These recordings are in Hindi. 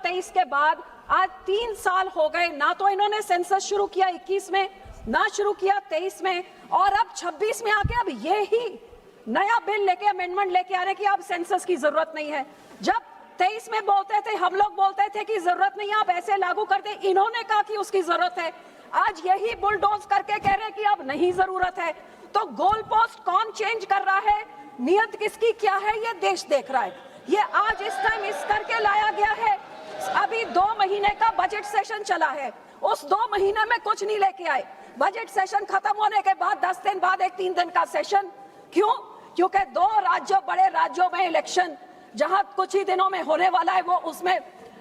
2023 के बाद आज 3 साल हो गए, ना तो इन्होंने सेंसस शुरू किया 21 में, ना शुरू किया 23 में, और अब 26 में आके अब ये ही नया बिल लेके अमेंडमेंट लेके आ रहे कि अब सेंसस की जरूरत नहीं है। जब 23 में बोलते थे, हम लोग बोलते थे कि जरूरत नहीं है, आप ऐसे लागू करते, इन्होंने कहा कि उसकी जरूरत है। आज यही बुलडोज करके कह रहे हैं कि अब नहीं जरूरत है। तो गोल पोस्ट कौन चेंज कर रहा है, नियत किसकी क्या है, ये देश देख रहा है। ये आज इस टाइम इस करके लाया गया है। अभी 2 महीने का बजट सेशन चला है, उस 2 महीने में कुछ नहीं लेके आए। बजट सेशन खत्म होने के बाद 10 दिन बाद एक 3 दिन का सेशन, क्यों? क्योंकि 2 राज्यों, बड़े राज्यों में इलेक्शन जहां कुछ ही दिनों में होने वाला है, वो उसमें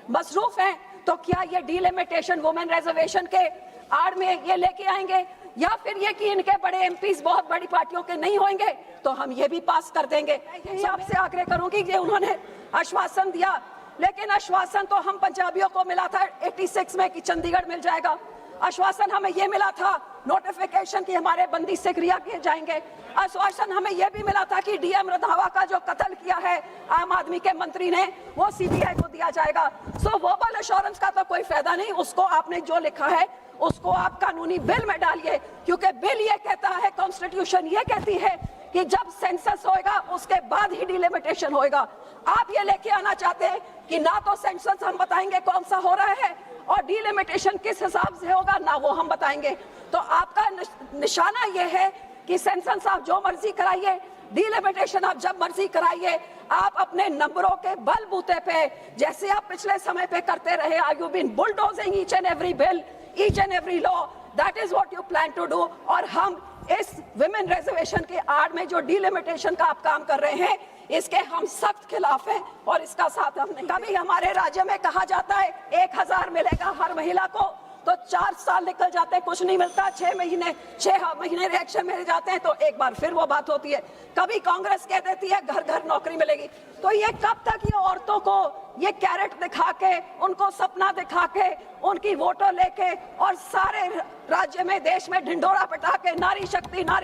मसरूफ हैं। तो क्या ये डिलिमिटेशन वुमेन रिजर्वेशन के आड़ में ये लेके आएंगे, या फिर ये कि इनके बड़े एमपीज बहुत बड़ी पार्टियों के नहीं होंगे तो हम ये भी पास कर देंगे। यही आपसे आग्रह करूंगी कि उन्होंने आश्वासन दिया, लेकिन आश्वासन तो हम पंजाबियों को मिला था 86 में कि चंडीगढ़ मिल जाएगा। आश्वासन हमें ये मिला था नोटिफिकेशन कि हमारे बंदी से क्रिया किए जाएंगे। आश्वासन हमें यह भी मिला था कि डीएम रंधावा का जो कत्ल किया है आम आदमी के मंत्री ने, वो सीबीआई को दिया जाएगा। सो वर्बल एश्योरेंस का तो कोई फायदा नहीं, उसको आपने जो लिखा है उसको आप कानूनी बिल में डालिए, क्योंकि बिल ये कहता है, कॉन्स्टिट्यूशन ये कहती है कि जब सेंसस होएगा उसके बाद ही डिलिमिटेशन होएगा। आप ये लेके आना चाहते हैं कि ना तो सेंसस हम बताएंगे कौन सा हो रहा है और डिलिमिटेशन किस हिसाब से होगा ना वो हम बताएंगे। तो आपका निशाना ये है कि सेंसस आप जो मर्जी कराइए, डिलिमिटेशन आप जब मर्जी कराइए, आप अपने नंबरों के बलबूते पे जैसे आप पिछले समय पे करते रहे, are you been bulldozing each and every bill, each and every law, that is what you plan to do. और हम इस विमेन रिजर्वेशन के आड़ में जो डिलिमिटेशन का आप काम कर रहे हैं, इसके हम सख्त खिलाफ हैं और इसका साथ हम नहीं। कभी हमारे राज्य में कहा जाता है 1000 मिलेगा हर महिला को, तो 4 साल निकल जाते हैं, कुछ नहीं मिलता। 6 महीने रिएक्शन में जाते हैं तो एक बार फिर वो बात होती है। कभी कांग्रेस कह देती है घर घर नौकरी मिलेगी। तो ये कब तक ये औरतों को ये कैरेट दिखा के, उनको सपना दिखा के, उनकी वोटों लेके और सारे राज्य में देश में ढिंडोरा पिटा के नारी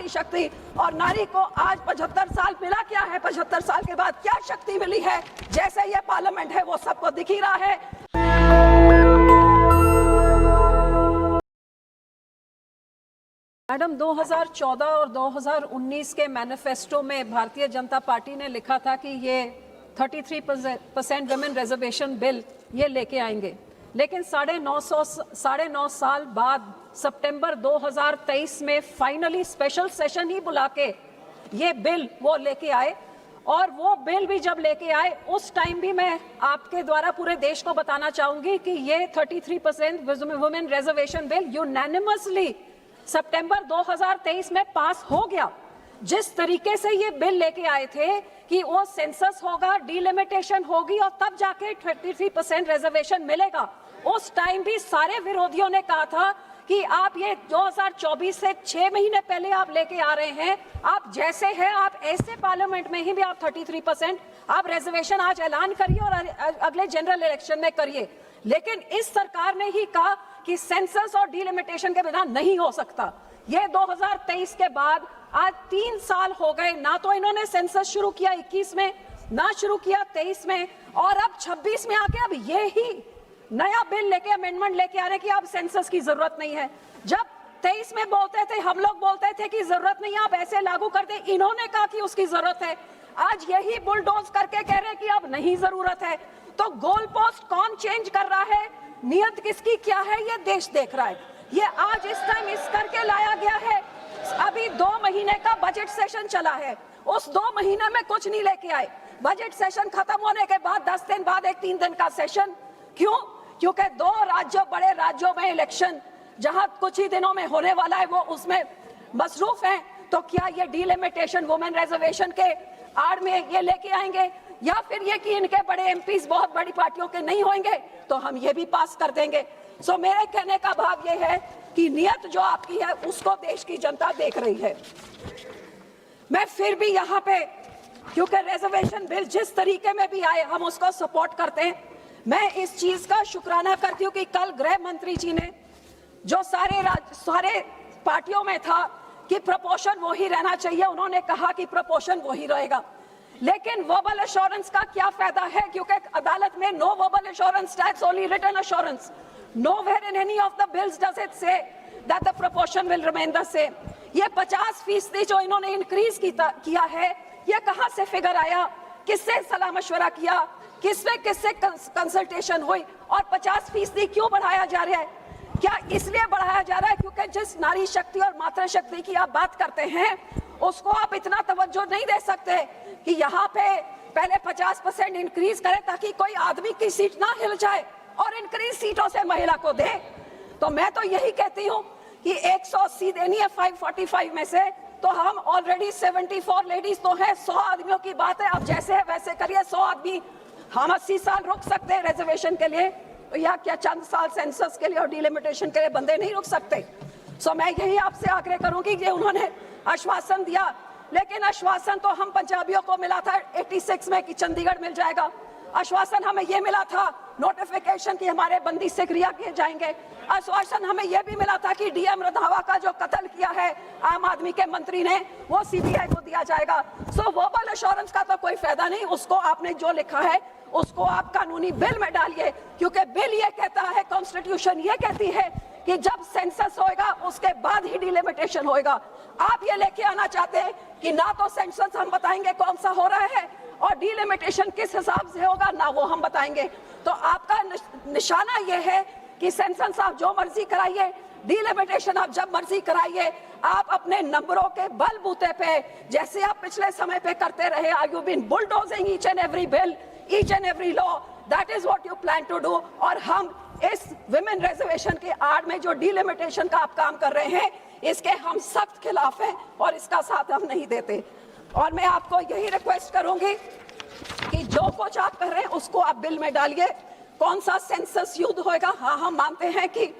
शक्ति, और नारी को आज 75 साल मिला क्या है, 75 साल के बाद क्या शक्ति मिली है, जैसे ये पार्लियामेंट है वो सबको दिख ही रहा है। मैडम, 2014 और 2019 के मैनिफेस्टो में भारतीय जनता पार्टी ने लिखा था कि ये 33% वुमेन रिजर्वेशन बिल ये लेके आएंगे, लेकिन 9.5 साल बाद सितंबर 2023 में फाइनली स्पेशल सेशन ही बुला के ये बिल वो लेके आए। और वो बिल भी जब लेके आए उस टाइम भी मैं आपके द्वारा पूरे देश को बताना चाहूंगी कि ये 33% वुमेन रिजर्वेशन बिल यूनैनिमसली सितंबर 2023 में पास हो गया। जिस तरीके से ये बिल लेके आए थे कि वो सेंसस होगा, डिलिमिटेशन होगी और तब जाके 33% रिजर्वेशन मिलेगा, उस टाइम भी सारे विरोधियों ने कहा था कि आप ये 2024 से 6 महीने पहले आप लेके आ रहे हैं, आप जैसे हैं आप ऐसे पार्लियामेंट में ही भी आप 33% आप रिजर्वेशन आज ऐलान करिए और अगले जनरल इलेक्शन में करिए। लेकिन इस सरकार ने ही कहा कि सेंसस और डिलिमिटेशन के बिना नहीं हो सकता। ये 2023 के बाद आज 3 साल हो गए, ना तो इन्होंने सेंसस शुरू किया 21 में, ना शुरू किया 23 में, और अब 26 में आके अब ये ही नया बिल लेके अमेंडमेंट लेके आ रहे कि अब सेंसस की जरूरत नहीं है। जब 23 में बोलते थे, हम लोग बोलते थे कि जरूरत नहीं है, आप ऐसे लागू करते, इन्होंने कहा कि उसकी जरूरत है। आज यही बुलडोज करके कह रहे हैं कि अब नहीं जरूरत है। तो गोल पोस्ट कौन चेंज कर रहा है, नियत किसकी क्या है, ये देश देख रहा है। ये आज इस टाइम इस करके लाया गया है। अभी 2 महीने का बजट सेशन चला है, उस 2 महीने में कुछ नहीं लेके आए। बजट सेशन खत्म होने के बाद 10 दिन बाद एक 3 दिन का सेशन, क्यों? क्योंकि 2 राज्यों, बड़े राज्यों में इलेक्शन जहां कुछ ही दिनों में होने वाला है, वो उसमें मसरूफ हैं। तो क्या ये डिलिमिटेशन वुमेन रिजर्वेशन के आड़ में ये लेके आएंगे, या फिर ये कि इनके बड़े एमपीज बहुत बड़ी पार्टियों के नहीं होंगे तो हम ये भी पास कर देंगे। सो मेरे कहने का भाव ये है कि नियत जो आपकी है उसको देश की जनता देख रही है। मैं फिर भी यहाँ पे, क्योंकि रिजर्वेशन बिल जिस तरीके में भी आए हम उसको सपोर्ट करते हैं। मैं इस चीज का शुक्राना करती हूँ कि कल गृह मंत्री जी ने जो सारे पार्टियों में था कि प्रपोर्शन वही रहना चाहिए, उन्होंने कहा कि प्रपोर्शन वही रहेगा। लेकिन वर्बल एश्योरेंस का क्या फायदा है, क्योंकि अदालत में no verbal assurance states only written assurance. Nowhere in any of the bills does it say that the proportion will remain the same. ये 50% जो इन्होंने इंक्रीज किया है, ये कहाँ से फिगर आया, किससे सलाह मशवरा किया, किससे कंसल्टेशन हुई, और 50% क्यों बढ़ाया जा रहा है? क्या इसलिए बढ़ाया जा रहा है क्योंकि जिस नारी शक्ति और मातृ शक्ति की आप बात करते हैं उसको आप इतना तवज्जो नहीं दे सकते कि यहाँ पे पहले 50% इंक्रीज करें ताकि कोई आदमी की सीट ना हिल जाए और इंक्रीज सीटों से महिला को दे? तो मैं तो यही कहती हूँ कि 180 देनी है 545 में से, तो हम ऑलरेडी 74 लेडीज तो है, 100 आदमियों की बात है, अब जैसे है वैसे करिए. 100 आदमी, हम 80 साल रुक सकते हैं रिजर्वेशन के लिए, तो या क्या चंद साल सेंसस के लिए और डिलिमिटेशन के लिए बंदे नहीं रुक सकते? सो मैं यही आपसे आग्रह करूंगी कि उन्होंने आश्वासन दिया, लेकिन आश्वासन तो हम पंजाबियों को मिला था 86 में कि चंडीगढ़ मिल जाएगा. आश्वासन हमें ये मिला था नोटिफिकेशन कि हमारे बंदी से क्रिया किए जाएंगे. आश्वासन हमें यह भी मिला था कि डीएम रंधावा का जो कत्ल किया है आम आदमी के मंत्री ने, वो सीबीआई को दिया जाएगा. सो वर्बल एश्योरेंस का तो कोई फायदा नहीं, उसको आपने जो लिखा है उसको आप कानूनी बिल में डालिए, क्योंकि बिल ये कहता है, कॉन्स्टिट्यूशन ये कहती है कि जब सेंसस होएगा उसके बाद ही डिलिमिटेशन होएगा. आप ये लेके आना चाहते हैं कि ना तो सेंसस हम बताएंगे कौन सा हो रहा है और डिलिमिटेशन किस हिसाब से होगा, ना वो हम बताएंगे. तो आपका निशाना ये है कि सेंसस आप जो मर्जी कराइए, डिलिमिटेशन आप जब मर्जी कराइए, आप अपने नंबरों के बलबूते पे जैसे आप पिछले समय पे करते रहे, are you been bulldozing each and every bill, each and every law, that is what you plan to do. और हम इस विमेन रिजर्वेशन के आड़ में जो डिलिमिटेशन का आप काम कर रहे हैं, इसके हम सख्त खिलाफ हैं और इसका साथ हम नहीं देते. और मैं आपको यही रिक्वेस्ट करूंगी कि जो कुछ आप कर रहे हैं उसको आप बिल में डालिए. कौन सा सेंसस युद्ध होएगा? हाँ, हम मानते हैं कि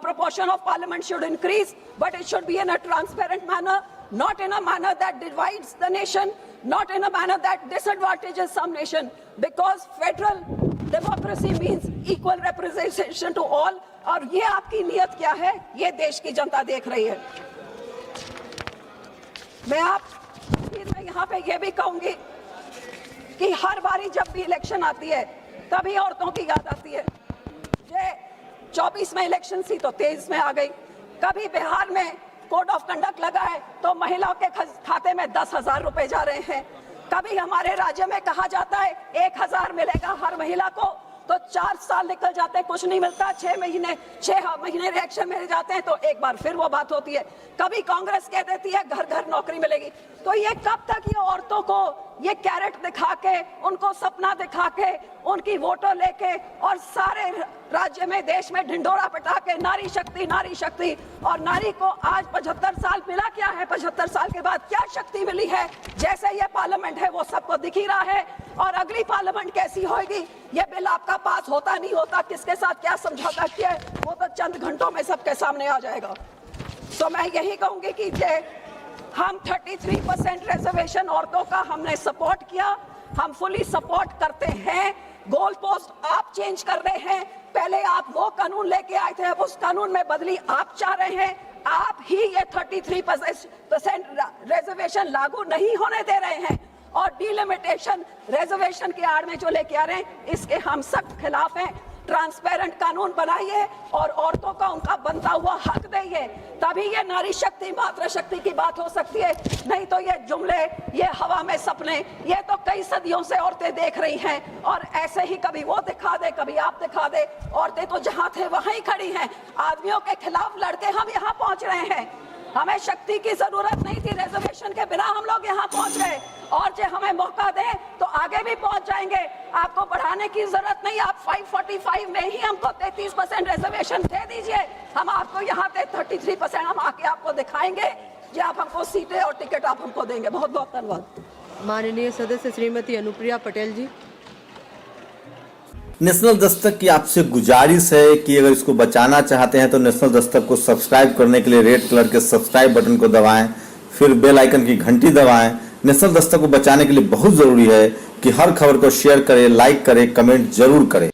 proportion of parliament should increase, but it should be in a transparent manner, not in a manner that divides the nation, not in a manner that disadvantages some nation, because federal democracy means equal representation to all. और ये आपकी नियत क्या है, ये देश की जनता देख रही है. मैं यहाँ पे ये भी कहूंगी कि हर बारी जब भी इलेक्शन आती है तभी औरतों की याद आती है. ये 24 में इलेक्शन थी तो 23 में आ गई. कभी बिहार में कोड ऑफ कंडक्ट लगा है तो महिलाओं के खाते में 10,000 रुपए जा रहे हैं. कभी हमारे राज्य में कहा जाता है 1,000 मिलेगा हर महिला को, तो 4 साल निकल जाते हैं, कुछ नहीं मिलता. 6 महीने रिएक्शन में जाते हैं तो एक बार फिर वो बात होती है. कभी कांग्रेस कह देती है घर घर नौकरी मिलेगी. तो ये कब तक ये औरतों को ये कैरेट दिखा के, उनको सपना दिखा के, उनकी वोटों लेके और सारे राज्य में देश में ढिंढोरा पिटा के नारी शक्ति, और नारी को आज 75 साल मिला क्या है? 75 साल के बाद क्या शक्ति मिली है? जैसे ये पार्लियामेंट है वो सबको दिख ही रहा है. और अगली पार्लियामेंट कैसी होगी, ये बिल आपका पास होता नहीं होता, किसके साथ क्या समझौता किया है, वो तो चंद घंटों में सबके सामने आ जाएगा. तो मैं यही कहूंगी कि हम 33% रिजर्वेशन औरतों का हमने सपोर्ट किया, हम फुली सपोर्ट करते हैं. गोल पोस्ट आप चेंज कर रहे हैं. पहले आप वो कानून लेके आए थे, अब उस कानून में बदली आप चाह रहे हैं. आप ही ये 33% रिजर्वेशन लागू नहीं होने दे रहे हैं और डिलिमिटेशन रिजर्वेशन के आड़ में जो लेके आ रहे हैं, इसके हम सख्त खिलाफ हैं. ट्रांसपेरेंट कानून बनाइए और औरतों का उनका बनता हुआ हक देइए, तभी ये नारी शक्ति मातृ शक्ति की बात हो सकती है. नहीं तो ये जुमले, ये हवा में सपने, ये तो कई सदियों से औरतें देख रही हैं और ऐसे ही कभी वो दिखा दे, कभी आप दिखा दे. औरतें तो जहां थे वहां ही खड़ी हैं. आदमियों के खिलाफ लड़के हम यहाँ पहुंच रहे हैं. हमें शक्ति की जरूरत नहीं थी, रिजर्वेशन के बिना हम लोग यहाँ पहुंच गए. और जो हमें मौका दे तो आगे भी पहुंच जाएंगे. आपको बढ़ाने की जरूरत नहीं. आप 545 में ही हमको 33% रिजर्वेशन दे दीजिए. हम आपको यहाँ पे 33% हम आके आपको दिखाएंगे, जो आप हमको सीटें और टिकट आप हमको देंगे. बहुत बहुत धन्यवाद. माननीय सदस्य श्रीमती अनुप्रिया पटेल जी. नेशनल दस्तक की आपसे गुजारिश है कि अगर इसको बचाना चाहते हैं तो नेशनल दस्तक को सब्सक्राइब करने के लिए रेड कलर के सब्सक्राइब बटन को दबाएं, फिर बेल आइकन की घंटी दबाएं. नेशनल दस्तक को बचाने के लिए बहुत जरूरी है कि हर खबर को शेयर करें, लाइक करें, कमेंट जरूर करें.